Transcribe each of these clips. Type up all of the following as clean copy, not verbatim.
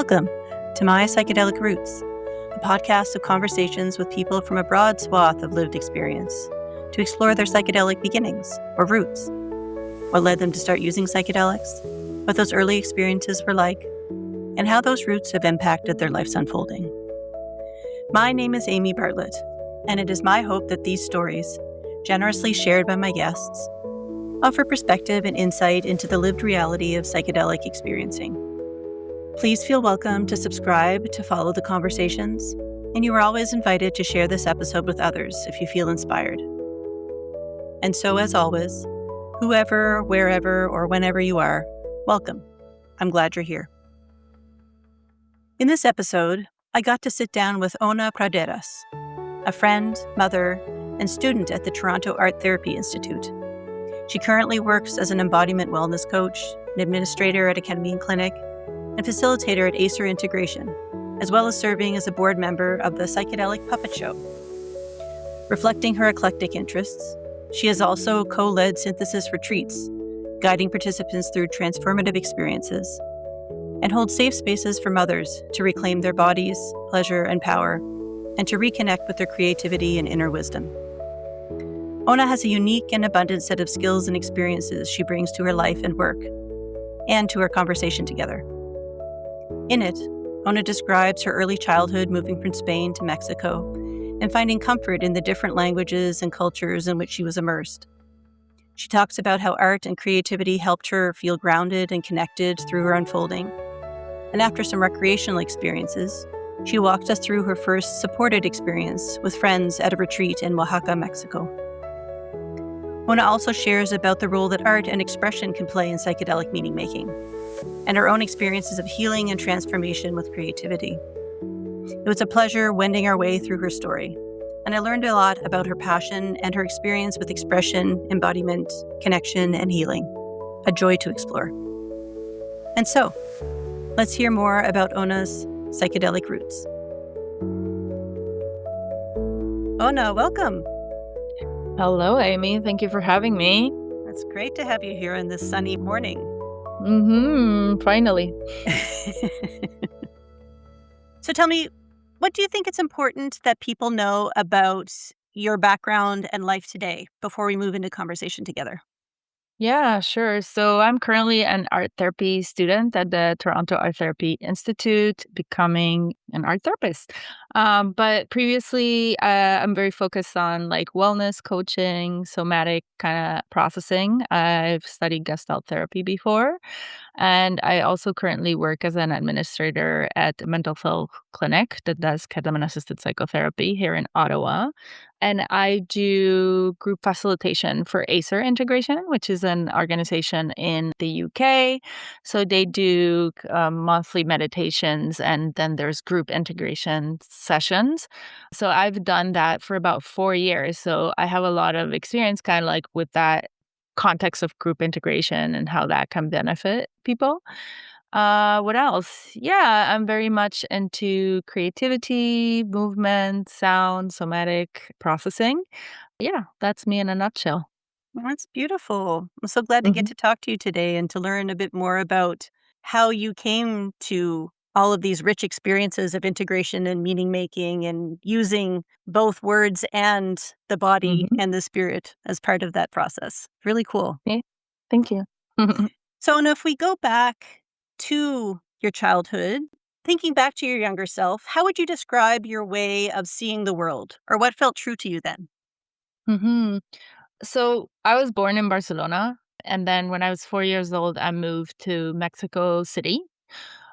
Welcome to My Psychedelic Roots, a podcast of conversations with people from a broad swath of lived experience to explore their psychedelic beginnings or roots, what led them to start using psychedelics, what those early experiences were like, and how those roots have impacted their life's unfolding. My name is Amy Bartlett, and it is my hope that these stories, generously shared by my guests, offer perspective and insight into the lived reality of psychedelic experiencing. Please feel welcome to subscribe to follow the conversations, and you are always invited to share this episode with others if you feel inspired. And so, as always, whoever, wherever, or whenever you are, welcome. I'm glad you're here. In this episode, I got to sit down with Ona Praderas, a friend, mother, and student at the Toronto Art Therapy Institute. She currently works as an embodiment wellness coach, an administrator at a ketamine clinic, and facilitator at ACER Integration, as well as serving as a board member of the Psychedelic Puppet Show. Reflecting her eclectic interests, she has also co-led synthesis retreats, guiding participants through transformative experiences, and holds safe spaces for mothers to reclaim their bodies, pleasure, and power, and to reconnect with their creativity and inner wisdom. Ona has a unique and abundant set of skills and experiences she brings to her life and work, and to our conversation together. In it, Ona describes her early childhood moving from Spain to Mexico and finding comfort in the different languages and cultures in which she was immersed. She talks about how art and creativity helped her feel grounded and connected through her unfolding. And after some recreational experiences, she walked us through her first supported experience with friends at a retreat in Oaxaca, Mexico. Ona also shares about the role that art and expression can play in psychedelic meaning-making, and her own experiences of healing and transformation with creativity. It was a pleasure wending our way through her story, and I learned a lot about her passion and her experience with expression, embodiment, connection, and healing. A joy to explore. And so, let's hear more about Ona's psychedelic roots. Ona, welcome. Hello, Amy. Thank you for having me. It's great to have you here on this sunny morning. Finally. So tell me, what do you think it's important that people know about your background and life today before we move into conversation together? Yeah, sure. So I'm currently an art therapy student at the Toronto Art Therapy Institute, becoming an art therapist. But previously, I'm very focused on like wellness coaching, somatic kind of processing. I've studied Gestalt Therapy before. And I also currently work as an administrator at a mental health clinic that does ketamine-assisted psychotherapy here in Ottawa. And I do group facilitation for ACER Integration, which is an organization in the UK. So they do monthly meditations, and then there's group integration sessions. So I've done that for about 4 years. So I have a lot of experience kind of like with that context of group integration and how that can benefit people. What else? Yeah, I'm very much into creativity, movement, sound, somatic processing. Yeah, that's me in a nutshell. Well, that's beautiful. I'm so glad to get hmm to talk to you today and to learn a bit more about how you came to all of these rich experiences of integration and meaning making and using both words and the body hmm and the spirit as part of that process. Really cool. Yeah, thank you. So, and if we go back to your childhood, thinking back to your younger self, how would you describe your way of seeing the world, or what felt true to you then? hmm So I was born in Barcelona, and then when I was 4 years old, I moved to Mexico City.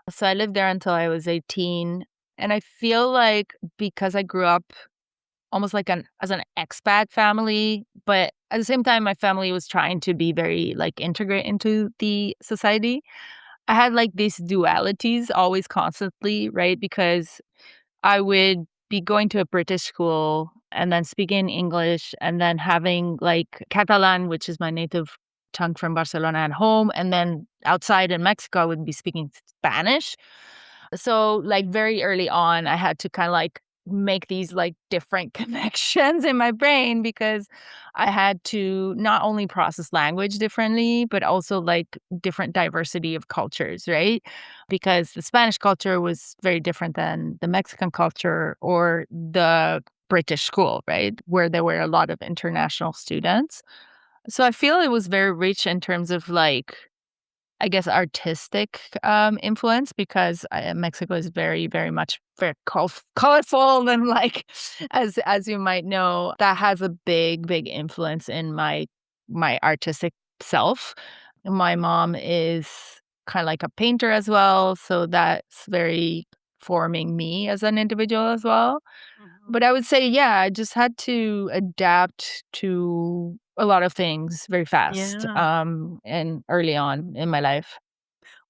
So I lived there until I was 18. And I feel like because I grew up almost like an expat family, but at the same time, my family was trying to be very like integrate into the society. I had like these dualities always constantly, right? Because I would be going to a British school and then speaking English and then having like Catalan, which is my native tongue from Barcelona at home. And then outside in Mexico, I would be speaking Spanish. So like very early on, I had to kind of like make these like different connections in my brain because I had to not only process language differently, but also like different diversity of cultures, right? Because the Spanish culture was very different than the Mexican culture or the British school, right? Where there were a lot of international students. So I feel it was very rich in terms of like I guess, artistic, influence because, Mexico is very, very much very colorful and, like, as you might know, that has a big, big influence in my artistic self. My mom is kinda like a painter as well, so that's very forming me as an individual as well. Mhm. But I would say, yeah, I just had to adapt to a lot of things very fast, Yeah. and early on in my life.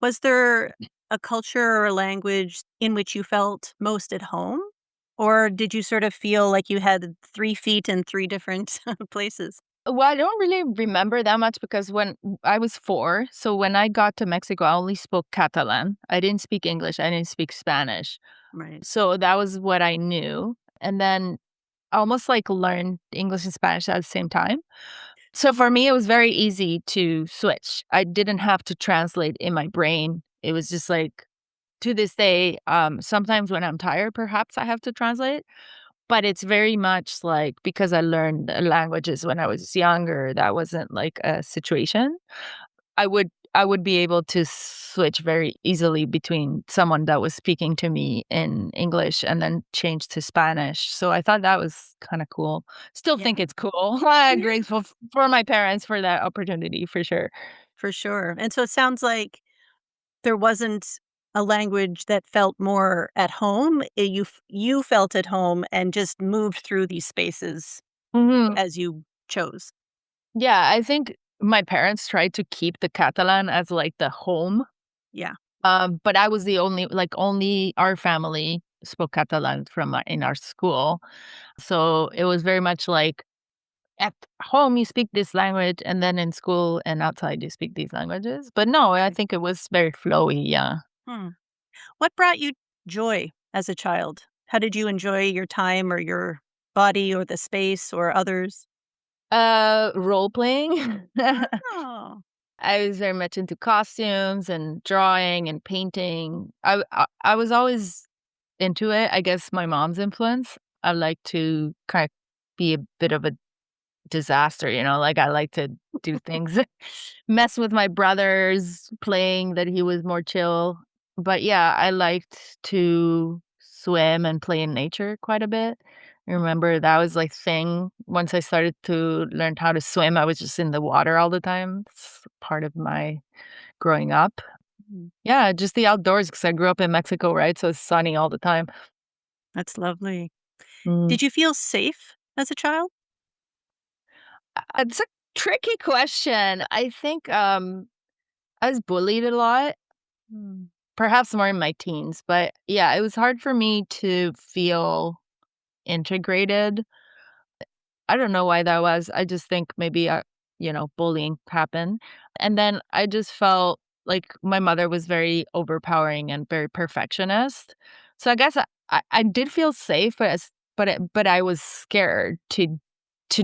Was there a culture or a language in which you felt most at home? Or did you sort of feel like you had 3 feet in 3 different places? Well, I don't really remember that much because when I was 4, so when I got to Mexico, I only spoke Catalan. I didn't speak English, I didn't speak Spanish. Right. So that was what I knew, and then I almost, like, learned English and Spanish at the same time. So for me, it was very easy to switch. I didn't have to translate in my brain. It was just like to this day, sometimes when I'm tired, perhaps I have to translate, but it's very much like because I learned languages when I was younger, that wasn't like a situation. I would be able to switch very easily between someone that was speaking to me in English and then change to Spanish. So I thought that was kind of cool. Still Yeah. think it's cool. Grateful for my parents for that opportunity for sure. For sure. And so it sounds like there wasn't a language that felt more at home. You felt at home and just moved through these spaces Mhm. as you chose. Yeah, I think my parents tried to keep the Catalan as like the home. Yeah. But I was the only our family spoke Catalan from in our school. So it was very much like at home you speak this language and then in school and outside you speak these languages. But no, I Right. think it was very flowy, yeah. Hmm. What brought you joy as a child? How did you enjoy your time or your body or the space or others? Role playing. Oh, I was very much into costumes and drawing and painting. I was always into it. I guess my mom's influence. I like to kind of be a bit of a disaster, like, I like to do things mess with my brothers, playing that he was more chill. But, yeah, I liked to swim and play in nature quite a bit. I remember that was, like, thing once I started to learn how to swim, I was just in the water all the time. It's part of my growing up. mm, Yeah, just the outdoors because I grew up in Mexico, right? So it's sunny all the time. that's lovely. Mm. Did you feel safe as a child? It's a tricky question. I think, I was bullied a lot, Mm. perhaps more in my teens, but yeah, it was hard for me to feel integrated. I don't know why that was. I just think maybe, bullying happened. And then I just felt like my mother was very overpowering and very perfectionist. So I guess I did feel safe, but I was scared to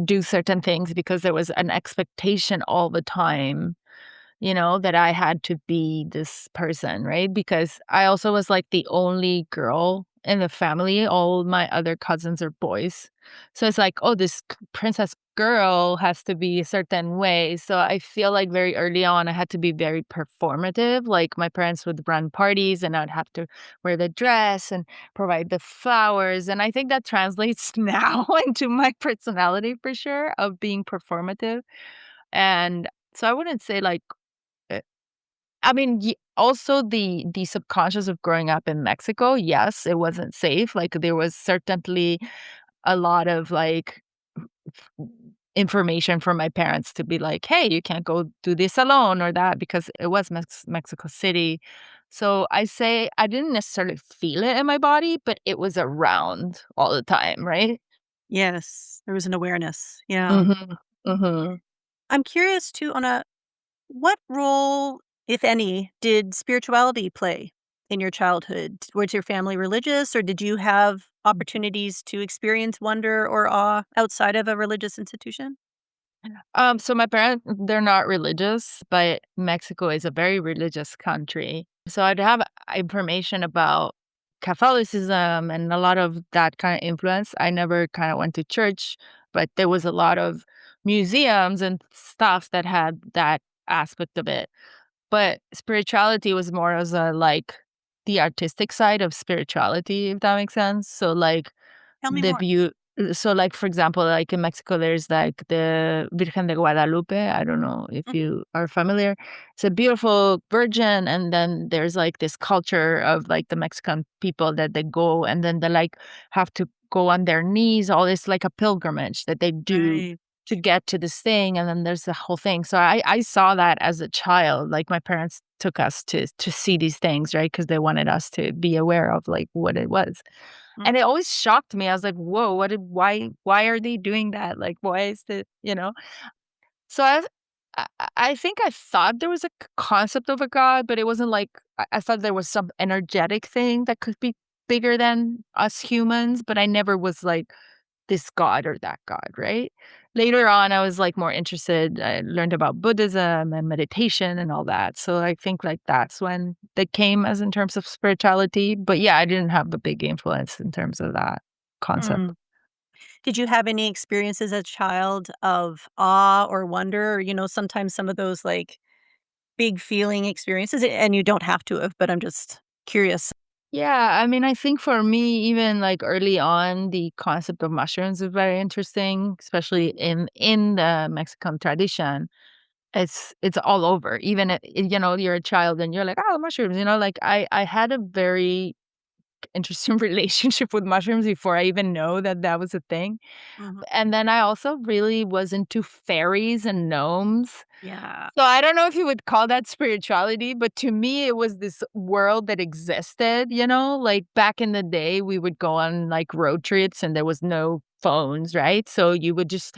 do certain things because there was an expectation all the time, that I had to be this person, right? Because I also was like the only girl in the family. All my other cousins are boys. So it's like, oh, this princess girl has to be a certain way. So I feel like very early on, I had to be very performative. Like my parents would run parties and I'd have to wear the dress and provide the flowers. And I think that translates now into my personality for sure of being performative. And so I wouldn't say like, uh, I mean, also the subconscious of growing up in Mexico, yes, it wasn't safe, like, there was certainly a lot of, like, information from my parents to be like, "Hey, you can't go do this alone or that," because it was Mexico City. So I say I didn't necessarily feel it in my body, but it was around all the time, right? Yes, there was an awareness. Yeah. Mhm, mhm. I'm curious too, on what role, if any, did spirituality play in your childhood? Was your family religious, or did you have opportunities to experience wonder or awe outside of a religious institution? So my parents, they're not religious, but Mexico is a very religious country. So I'd have information about Catholicism and a lot of that kind of influence. I never kind of went to church, but there was a lot of museums and stuff that had that aspect of it. But spirituality was more as a like the artistic side of spirituality, if that makes sense. So like Tell me the more. view so, like, for example, like, in Mexico, there's, like, the Virgen de Guadalupe, I don't know if Mhm. you are familiar. It's a beautiful virgin, and then there's, like, this culture of, like, the Mexican people that they go and then they, like, have to go on their knees, all this like a pilgrimage that they do Right. to get to this thing, and then there's the whole thing. So I saw that as a child, like, my parents took us to see these things, right? Because they wanted us to be aware of, like, what it was. Mm. And it always shocked me. I was like, "Whoa, why are they doing that? Like, why is it?" You know? So I think I thought there was a concept of a god, but it wasn't like I thought there was some energetic thing that could be bigger than us humans, but I never was like this god or that god, right? Later on, I was like more interested. I learned about Buddhism and meditation and all that. So I think like that's when they came as in terms of spirituality. But yeah, I didn't have the big influence in terms of that concept. Mm. Did you have any experiences as a child of awe or wonder? Or, sometimes some of those like big feeling experiences, and you don't have to have, but I'm just curious. Yeah, I mean, I think for me, even like early on, the concept of mushrooms is very interesting, especially in the Mexican tradition. It's all over. Even you're a child and you're like, oh, mushrooms. Like I had a very interesting relationship with mushrooms before I even know that that was a thing. Mhm. And then I also really was into fairies and gnomes. Yeah. So I don't know if you would call that spirituality, but to me, it was this world that existed, like back in the day, we would go on like road trips and there was no phones, right? So I would just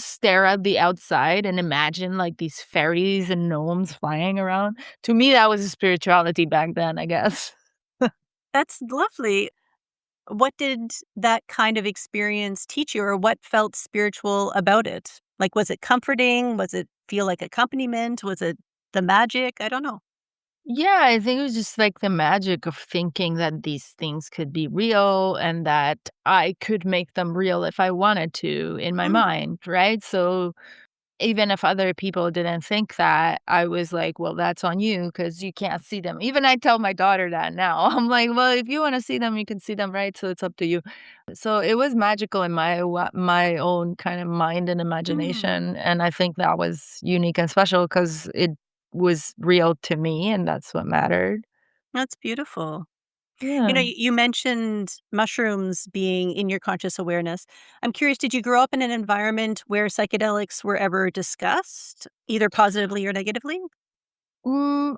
stare at the outside and imagine like these fairies and gnomes flying around. To me, that was a spirituality back then, I guess. That's lovely. What did that kind of experience teach you, or what felt spiritual about it? Like, was it comforting? Was it feel like accompaniment? Was it the magic? I don't know. Yeah, I think it was just like the magic of thinking that these things could be real and that I could make them real if I wanted to in my Mm, mind, right? So even if other people didn't think that, I was like, well, that's on you because you can't see them. Even I tell my daughter that now. I'm like, well, if you want to see them, you can see them, right? So it's up to you. So it was magical in my own kind of mind and mm, imagination, and I think that was unique and special because it was real to me, and that's what mattered. that's beautiful. Yeah. You mentioned mushrooms being in your conscious awareness. I'm curious, did you grow up in an environment where psychedelics were ever discussed, either positively or negatively?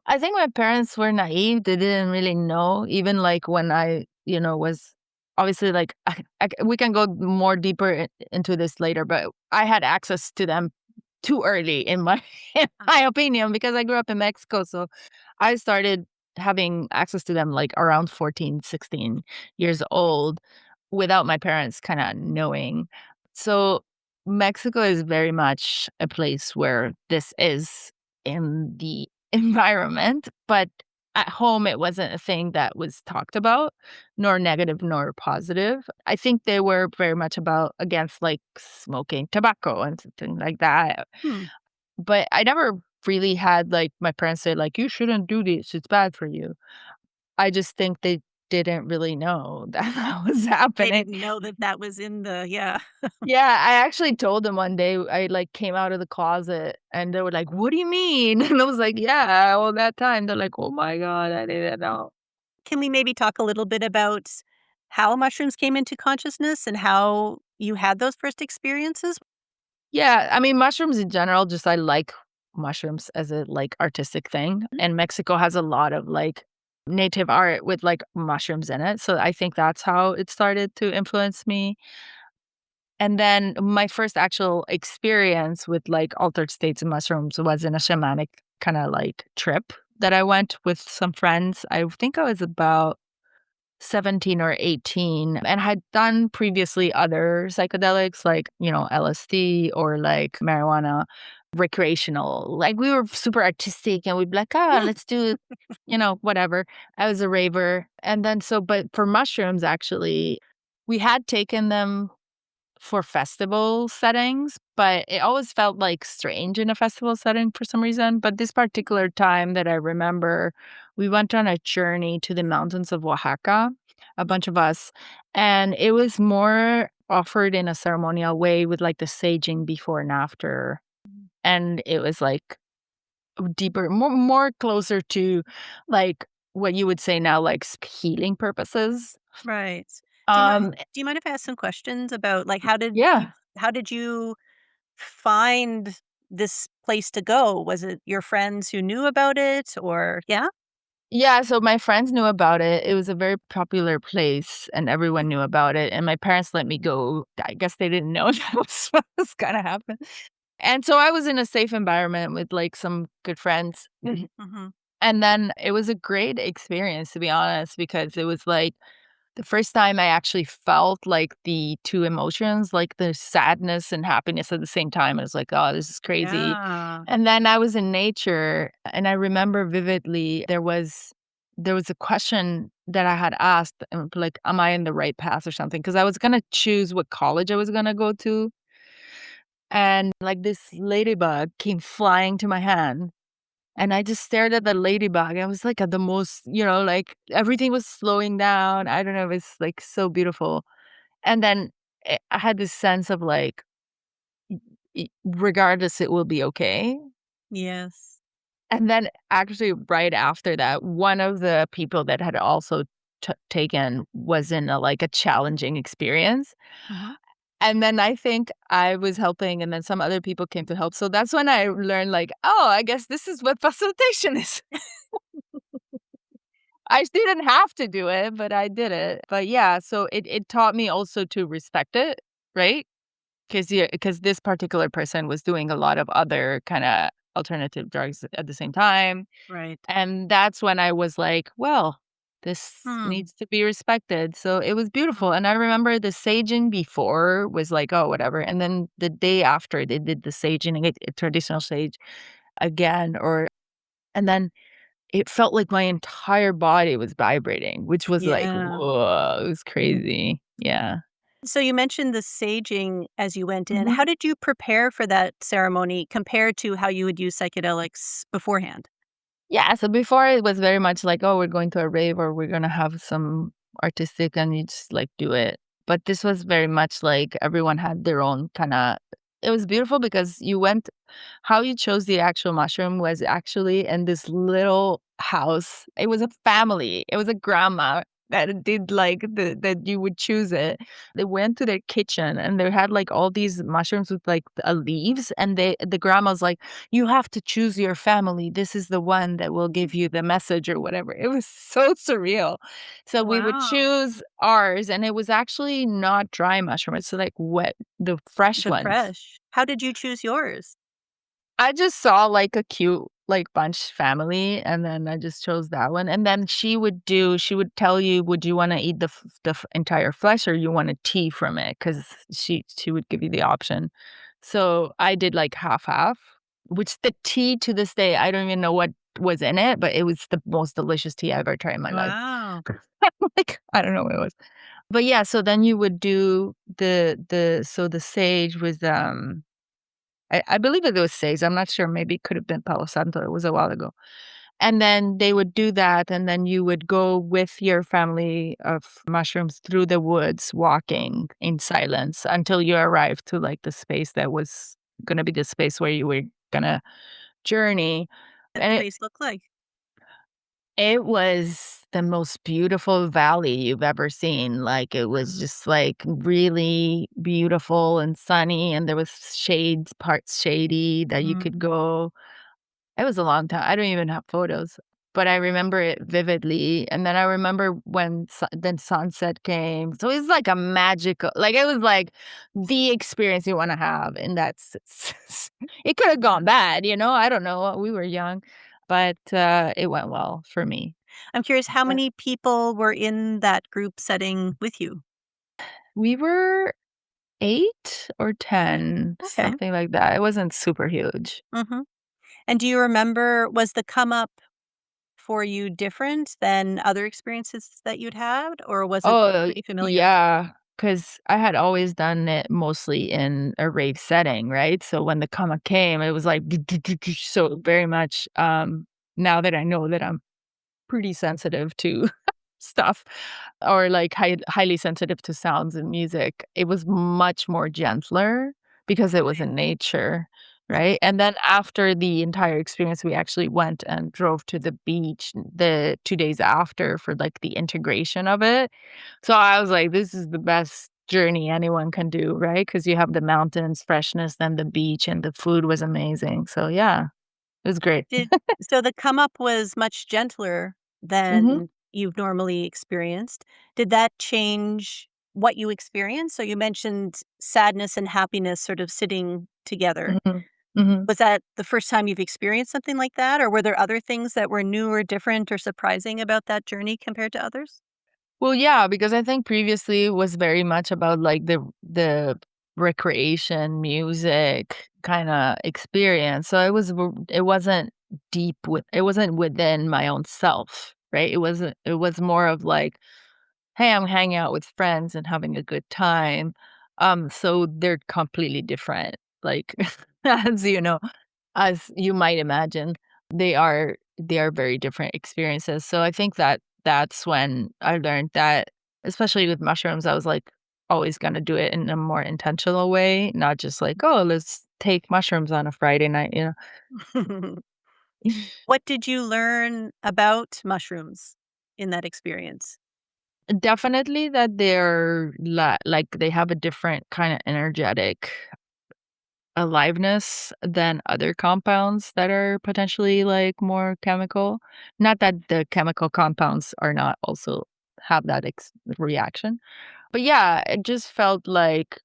I think my parents were naive. They didn't really know. Even like when I, was obviously like we can go more deeper into this later, but I had access to them too early in my in Ah. my opinion because I grew up in Mexico. So I started having access to them like around 14, 16 years old without my parents kind of knowing. So Mexico is very much a place where this is in the environment, but at home it wasn't a thing that was talked about, nor negative nor positive. I think they were very much about against like smoking tobacco and something like that. Hmm. But I never really had like my parents say like you shouldn't do this, it's bad for you. I just think they didn't really know that that was They happening. didn't know that that was in the yeah. Yeah, I actually told them one day I, like, came out of the closet, and they were like, "What do you mean?" And I was like, "Yeah, well, that time." They're like, "Oh my god, I didn't know." Can we maybe talk a little bit about how mushrooms came into consciousness and how you had those first experiences? Yeah, I mean, mushrooms in general, just I like mushrooms as a, like, artistic thing, Mm. and Mexico has a lot of, like, native art with, like, mushrooms in it, so I think that's how it started to influence me. And then my first actual experience with, like, altered states and mushrooms was in a shamanic kinda, like, trip. that I went with some friends. I think I was about 17 or 18 and had done previously other psychedelics like, LSD or like marijuana, recreational. Like we were super artistic and we'd be like, let's do, whatever. I was a raver. And then but for mushrooms, actually, we had taken them for festival settings, but it always felt like strange in a festival setting for some reason. But this particular time that I remember, we went on a journey to the mountains of Oaxaca, a bunch of us, and it was more offered in a ceremonial way with like the saging before and after. And it was like deeper, more closer to like what you would say now, like healing purposes. Right. Um, Do you mind if I ask some questions about, like, yeah. how did you find this place to go? Was it your friends who knew about it, or yeah? Yeah, so my friends knew about it. It was a very popular place and everyone knew about it. And my parents let me go. I guess they didn't know that was what was gonna happen. And so I was in a safe environment with like some good friends. Mhm. And then it was a great experience, to be honest, because it was like the first time I actually felt like the two emotions, like the sadness and happiness at the same time. I was like, oh, this is crazy. Yeah. And then I was in nature and I remember vividly there was a question that I had asked, like, am I in the right path or something? Because I was gonna choose what college I was gonna go to. And like this ladybug came flying to my hand. And I just stared at the ladybug. I was like at the most, like everything was slowing down. I don't know. It was like so beautiful. And then I had this sense of like, regardless, it will be okay. Yes. And then actually, right after that, one of the people that had also taken was in like a challenging experience. Mhm. And then I think I was helping, and then some other people came to help. So that's when I learned, like, oh, I guess this is what facilitation is. I didn't have to do it, but I did it. But yeah, so it taught me also to respect it, right? Because this particular person was doing a lot of other kinda alternative drugs at the same time, Right. and that's when I was like, "Well, this Hmm. needs to be respected." So it was Hmm. beautiful, and I remember the saging before was like, "Oh, whatever," and then the day after they did the saging, traditional sage again, and then it felt like my entire body was vibrating, which was like, Yeah. "Whoa," it was crazy. Yeah. So you mentioned the saging as you went in. Mhm. How did you prepare for that ceremony compared to how you would use psychedelics beforehand? Yeah, so before it was very much like, "Oh, we're going to a rave or we're gonna have some artistic," and you just, like, do it. But this was very much like everyone had their own kinda it was beautiful because you went how you chose the actual mushroom was actually in this little house. It was a family. It was a grandma that did, like, that you would choose it. They went to their kitchen, and they had, like, all these mushrooms with, like, leaves, and the grandma's like, "You have to choose your family. This is the one that will give you the message," or whatever. It was so surreal. So we would Wow. choose ours, and it was actually not dry mushroom, it's, like, wet the fresh The ones. fresh. How did you choose yours? I just saw, like, a cute, like, bunch family, and then I just chose that one, and then she would tell you, "Would you wanna eat the entire flesh or you want a tea from it?" 'Cause she would give you the option. So, I did, like, half-half, which the tea to this day, I don't even know what was in it, but it was the most delicious tea I ever tried in my life. Wow. Like, I don't know what it was. But, yeah, so then you would do the sage was, I believe it was sage, I'm not sure, maybe it could have been Palo Santo, it was a while ago. And then they would do that, and then you would go with your family of mushrooms through the woods, walking in silence until you arrived to, like, the space that was gonna be the space where you were gonna journey. That And place look like? it was the most beautiful valley you've ever seen, like, it was Mhm. just, like, really beautiful and sunny, and there was shades parts shady that you could Mm. go. It was a long time. I don't even have photos, but I remember it vividly, and then I remember when then sunset came, so it's like a magical like, it was like the experience you wanna have in that it could have gone bad, I don't know, we were young, but it went well for me. I'm curious, how many people were in that group setting with you? We were 8 or 10, Okay. something like that. It wasn't super huge. Mhm. And do you remember, was the come up for you different than other experiences that you'd had, or was it Oh, pretty familiar? yeah, because I had always done it mostly in a rave setting, right? So when the comic came, it was like so very much, now that I know that I'm pretty sensitive to stuff or like highly sensitive to sounds and music, it was much more gentler because it was in nature, Mhm. right? And then after the entire experience, we actually went and drove to the beach the 2 days after for like the integration of it. So I was like, this is the best journey anyone can do, right? Because you have the mountains, freshness, then the beach, and the food was amazing. So yeah, it was great. Did So the come up was much gentler Mhm, than you've normally experienced. Did that change what you experienced? So you mentioned sadness and happiness sort of sitting together. mhm, mhm. Was that the first time you've experienced something like that, or were there other things that were new or different or surprising about that journey compared to others? Well, yeah, because I think previously it was very much about like the recreation music kind of experience. So it wasn't it wasn't within my own self, right? It was more of like, hey, I'm hanging out with friends and having a good time. So they're completely different. Like as you know, as you might imagine, they are very different experiences. So I think that that's when I learned that, especially with mushrooms, I was like always gonna do it in a more intentional way, not just like, oh, let's take mushrooms on a Friday night, you know. What did you learn about mushrooms in that experience? Definitely that like they have a different kind of energetic aliveness than other compounds that are potentially, like, more chemical. Not that the chemical compounds are not also have that reaction, but yeah, it just felt like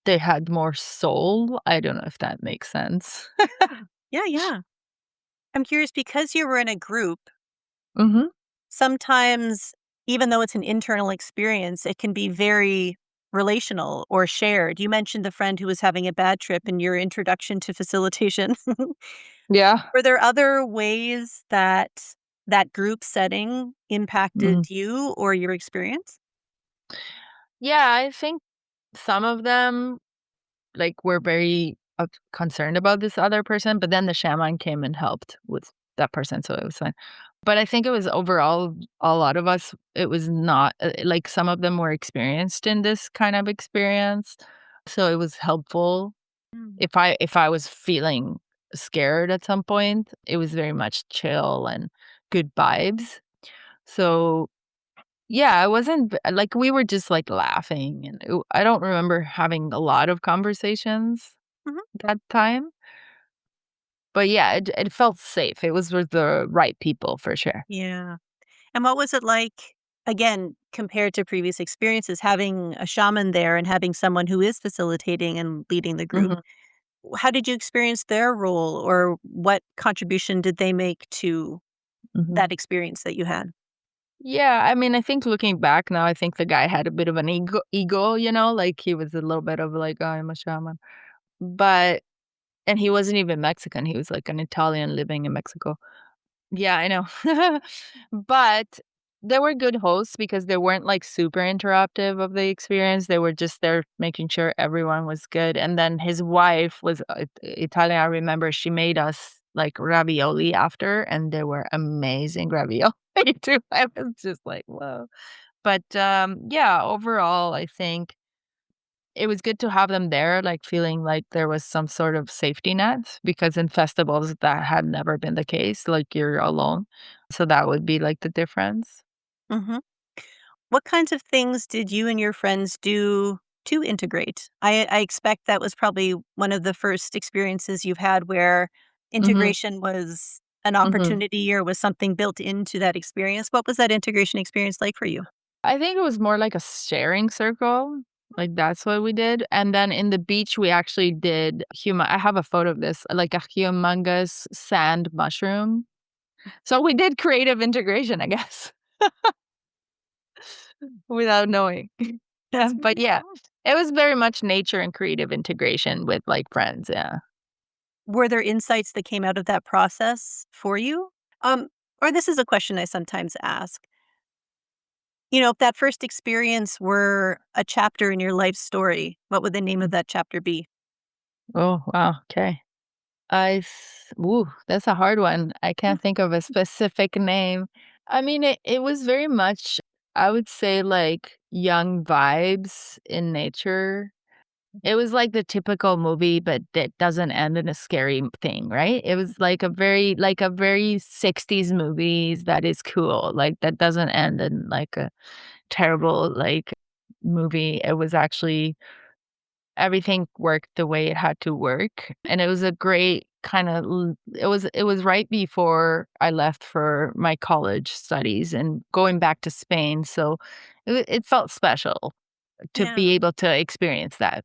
they had more soul. I don't know if that makes sense. Yeah. Yeah, yeah. I'm curious because you were in a group, Mhm, sometimes, even though it's an internal experience, it can be very relational or shared. You mentioned the friend who was having a bad trip in your introduction to facilitation. yeah, Were there other ways that that group setting mhm. impacted you or your experience? Yeah, I think some of them, like, were very, concerned about this other person, but then the shaman came and helped with that person, so it was fine. But I think it was overall, a lot of us, it was not, like, some of them were experienced in this kind of experience, so it was helpful. Mm. If I was feeling scared at some point, it was very much chill and good vibes. So, yeah, it wasn't like, we were just, like, laughing, and I don't remember having a lot of conversations Mhm. that time, but yeah, it felt safe. It was with the right people for sure. Yeah. And what was it like, again, compared to previous experiences, having a shaman there and having someone who is facilitating and leading the group? Mhm, How did you experience their role, or what contribution did they make to mhm. that experience that you had? Yeah, I mean, I think looking back now, I think the guy had a bit of an ego, you know, like he was a little bit of like, "I'm a shaman." But and he wasn't even Mexican, he was like an Italian living in Mexico. Yeah, I know. But they were good hosts because they weren't, like, super interruptive of the experience, they were just there making sure everyone was good, and then his wife was, Italian, I remember she made us, like, ravioli after, and they were amazing ravioli too. I was just like, "Whoa." But, yeah, overall, I think it was good to have them there, like, feeling like there was some sort of safety net because in festivals, that had never been the case, like, you're alone. So that would be, like, the difference. Mhm. What kinds of things did you and your friends do to integrate? I expect that was probably one of the first experiences you've had where Mhm, integration was an mhm. opportunity or was something built into that experience. What was that integration experience like for you? I think it was more like a sharing circle. Like, that's what we did, and then in the beach, we actually did I have a photo of this, like a humongous sand mushroom. So we did creative integration, I guess, without knowing. Yeah, That's but really yeah, cool. it was very much nature and creative integration with, like, friends, yeah. Were there insights that came out of that process for you? Um, or this is a question I sometimes ask. If that first experience were a chapter in your life story, what would the name of that chapter be? Oh, wow, okay. Ooh, that's a hard one. I Mm, can't think of a specific name. I mean, it was very much, I would say, like, young vibes in nature. It was like the typical movie, but that doesn't end in a scary thing, right? It was like a very 60s movies that is cool, like, that doesn't end in, like, a terrible, like, movie. It was actually everything worked the way it had to work, and it was a great kinda it was right before I left for my college studies and going back to Spain, so it felt special to yeah, be able to experience that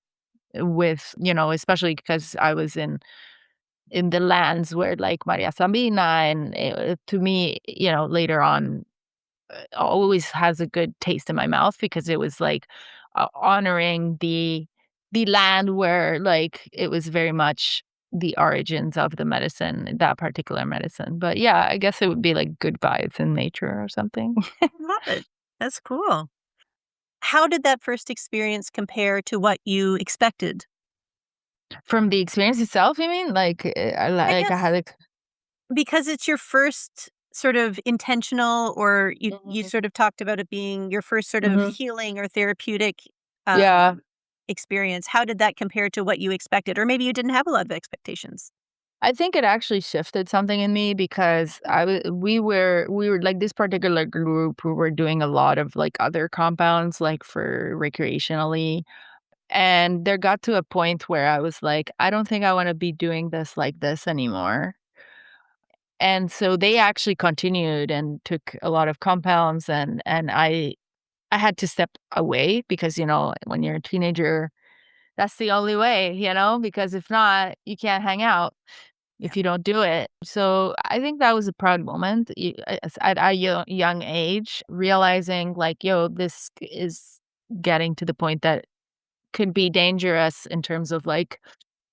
with, especially because I was in the lands where, like, Maria Sabina and, to me, later on, always has a good taste in my mouth because it was, like, honoring the land where, like, it was very much the origins of the medicine, that particular medicine. But, yeah, I guess it would be, like, good vibes in nature or something. love it. That's cool. How did that first experience compare to what you expected? From the experience itself, you mean? Like, I I had guess a because it's your first sort of intentional, or you Mhm, sort of talked about it being your first sort of mhm. healing or therapeutic Yeah. experience. How did that compare to what you expected? Or maybe you didn't have a lot of expectations. I think it actually shifted something in me because we were like this particular group who were doing a lot of like other compounds like for recreationally, and there got to a point where I was like, I don't think I want to be doing this like this anymore. And so they actually continued and took a lot of compounds, and I had to step away because when you're a teenager, that's the only way, because if not, you can't hang out Yeah. if you don't do it. So I think that was a proud moment at a young age, realizing like, yo, this is getting to the point that could be dangerous in terms of like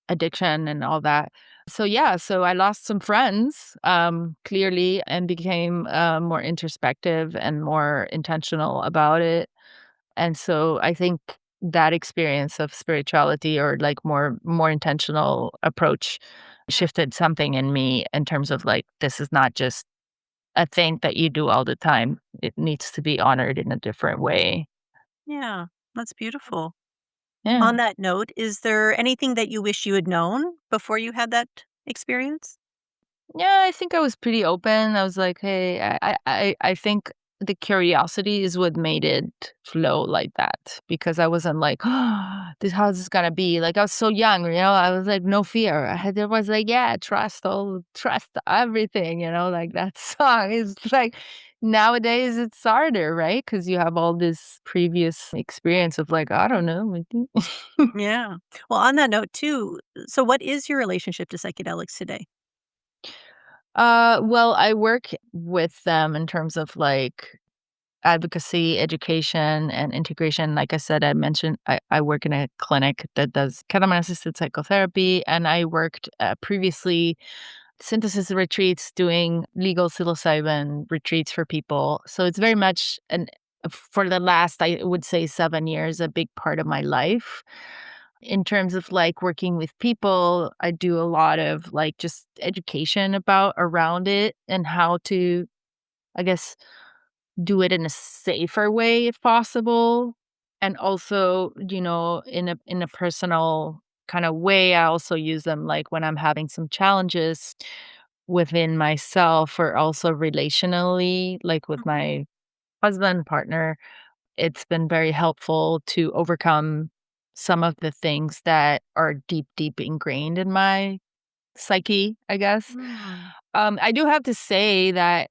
addiction and all that. So yeah, so I lost some friends, clearly, and became more introspective and more intentional about it. And so I think that experience of spirituality or like more intentional approach Yeah. shifted something in me in terms of like this is not just a thing that you do all the time. It needs to be honored in a different way. Yeah. That's beautiful. Yeah. On that note, is there anything that you wish you had known before you had that experience? Yeah, I think I was pretty open. I was like, "Hey, I think the curiosity is what made it flow like that because I wasn't like, oh, this how's this gonna be?" Like I was so young, I was like, no fear. There was like, yeah, trust everything, like that song is like nowadays it's harder, right? Because you have all this previous experience of like, I don't know. Yeah. Well, on that note too, so what is your relationship to psychedelics today? Well, I work with them in terms of like advocacy, education, and integration. Like I said, I mentioned I work in a clinic that does ketamine assisted psychotherapy, and I worked previously synthesis retreats doing legal psilocybin retreats for people. So it's very much for the last, I would say, 7 years, a big part of my life. In terms of like working with people, I do a lot of like just education about around it and how to, I guess, do it in a safer way if possible. And also, in a personal kind of way, I also use them like when I'm having some challenges within myself or also relationally, like with Mhm. my husband, partner. It's been very helpful to overcome some of the things that are deep, deep ingrained in my psyche, I guess. Mm. I do have to say that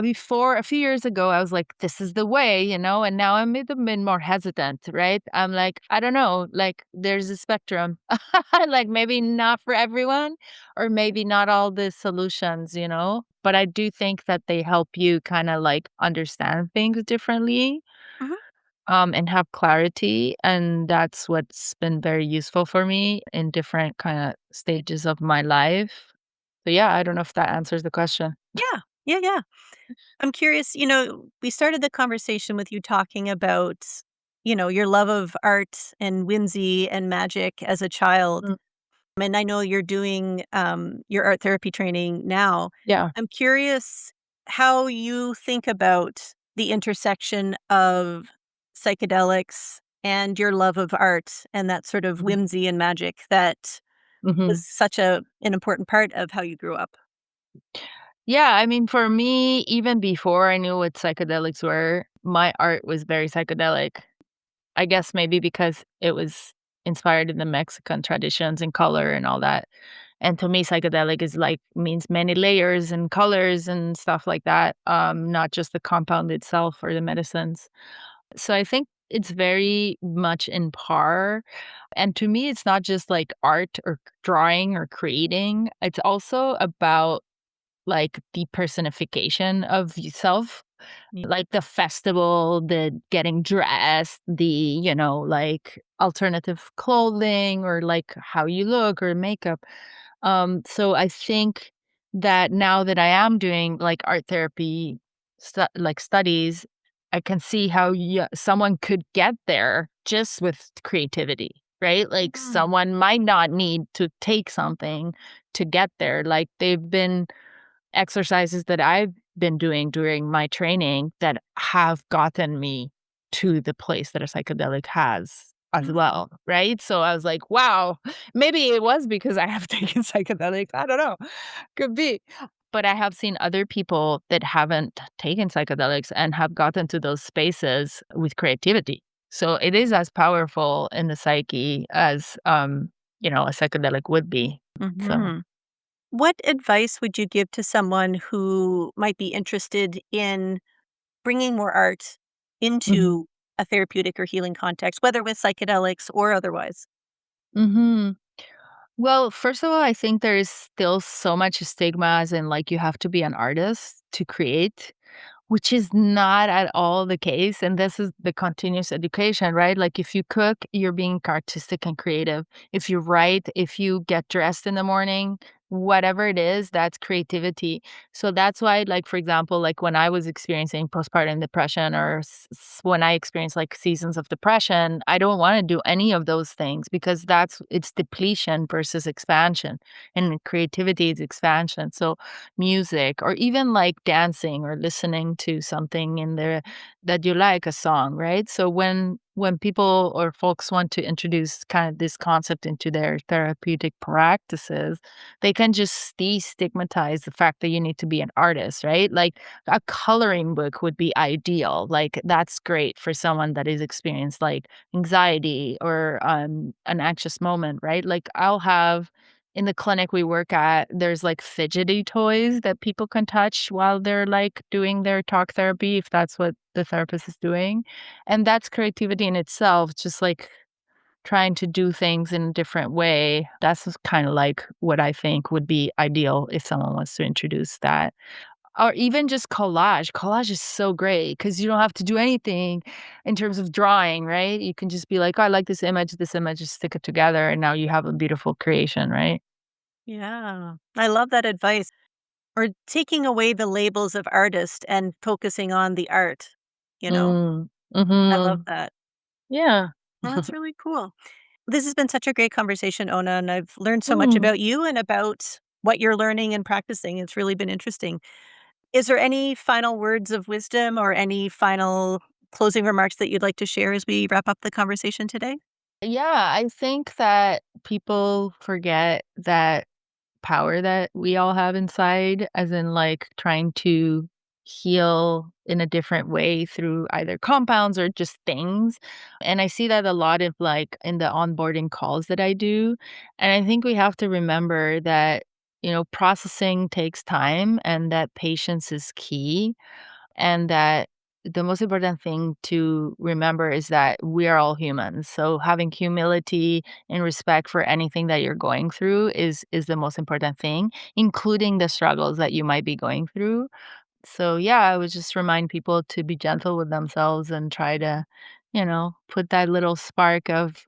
before a few years ago, I was like, this is the way, and now I'm a bit more hesitant, right? I'm like, I don't know, like there's a spectrum, like maybe not for everyone, or maybe not all the solutions. But I do think that they help you kind of like understand things differently, Mhm. and have clarity. And that's what's been very useful for me in different kind of stages of my life. So yeah, I don't know if that answers the question. Yeah. Yeah, yeah. I'm curious, we started the conversation with you talking about, your love of art and whimsy and magic as a child. Mm, And I know you're doing your art therapy training now. yeah. I'm curious how you think about the intersection of psychedelics and your love of art and that sort of Mhm. whimsy and magic that was Mhm. such an important part of how you grew up. Yeah, I mean, for me, even before I knew what psychedelics were, my art was very psychedelic. I guess maybe because it was inspired in the Mexican traditions and color and all that. And to me, psychedelic is like means many layers and colors and stuff like that, not just the compound itself or the medicines. So I think it's very much in par. And to me, it's not just like art or drawing or creating. It's also about like the personification of yourself, like the festival, the getting dressed, like alternative clothing or like how you look or makeup. So I think that now that I am doing like art therapy, like studies, I can see how someone could get there just with creativity, right? Like Mm, someone might not need to take something to get there. Like they've been exercises that I've been doing during my training that have gotten me to the place that a psychedelic has as mm, well, right? So I was like, wow, maybe it was because I have taken psychedelics. I don't know. Could be. But I have seen other people that haven't taken psychedelics and have gotten to those spaces with creativity. So it is as powerful in the psyche as a psychedelic would be. So mhm. What advice would you give to someone who might be interested in bringing more art mhm. into a therapeutic or healing context, whether with psychedelics or otherwise? Mhm. Well, first of all, I think there is still so much stigma as in like you have to be an artist to create. Which is not at all the case, and this is the continuous education, right? Like, if you cook, you're being artistic and creative. If you write, if you get dressed in the morning, whatever it is, that's creativity. So that's why, like, for example, like, when I was experiencing postpartum depression or when I experienced, like, seasons of depression, I don't wanna do any of those things because it's depletion versus expansion, and creativity is expansion. So music or even like dancing or listening to something in there that you like a song, right? So when people or folks want to introduce kind of this concept into their therapeutic practices, they can just destigmatize the fact that you need to be an artist, right? Like a coloring book would be ideal. Like that's great for someone that is experienced like anxiety or an anxious moment, right? Like I'll have in the clinic we work at, there's like fidgety toys that people can touch while they're like doing their talk therapy, if that's what the therapist is doing. And that's creativity in itself, just like trying to do things in a different way. That's kind of like what I think would be ideal if someone wants to introduce that. Or even just collage. Collage is so great because you don't have to do anything in terms of drawing, right? You can just be like, oh, I like this image, just stick it together, and now you have a beautiful creation, right? Yeah, I love that advice. Or taking away the labels of artist and focusing on the art, you know? Mm, I love mhm. that. Yeah. Well, that's really cool. This has been such a great conversation, Ona, and I've learned so much Mm. about you and about what you're learning and practicing. It's really been interesting. Is there any final words of wisdom or any final closing remarks that you'd like to share as we wrap up the conversation today? Yeah, I think that people forget that power that we all have inside, as in, like, trying to heal in a different way through either compounds or just things. And I see that a lot of like in the onboarding calls that I do. And I think we have to remember that, processing takes time and that patience is key. And that the most important thing to remember is that we are all humans. So having humility and respect for anything that you're going through is the most important thing, including the struggles that you might be going through. So yeah, I would just remind people to be gentle with themselves and try to, put that little spark of,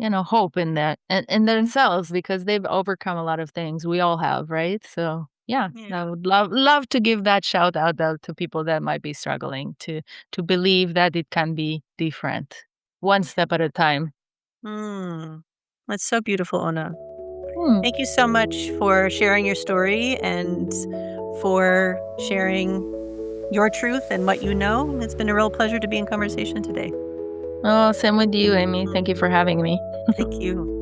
hope in that in themselves because they've overcome a lot of things. We all have, right? So yeah, I Yeah. would love to give that shout out though to people that might be struggling to believe that it can be different, one step at a time. Mm. That's so beautiful, Ona. Hmm. Thank you so much for sharing your story and for sharing your truth and what you know. It's been a real pleasure to be in conversation today. Oh, same with you, Amy. Thank you for having me. Thank you.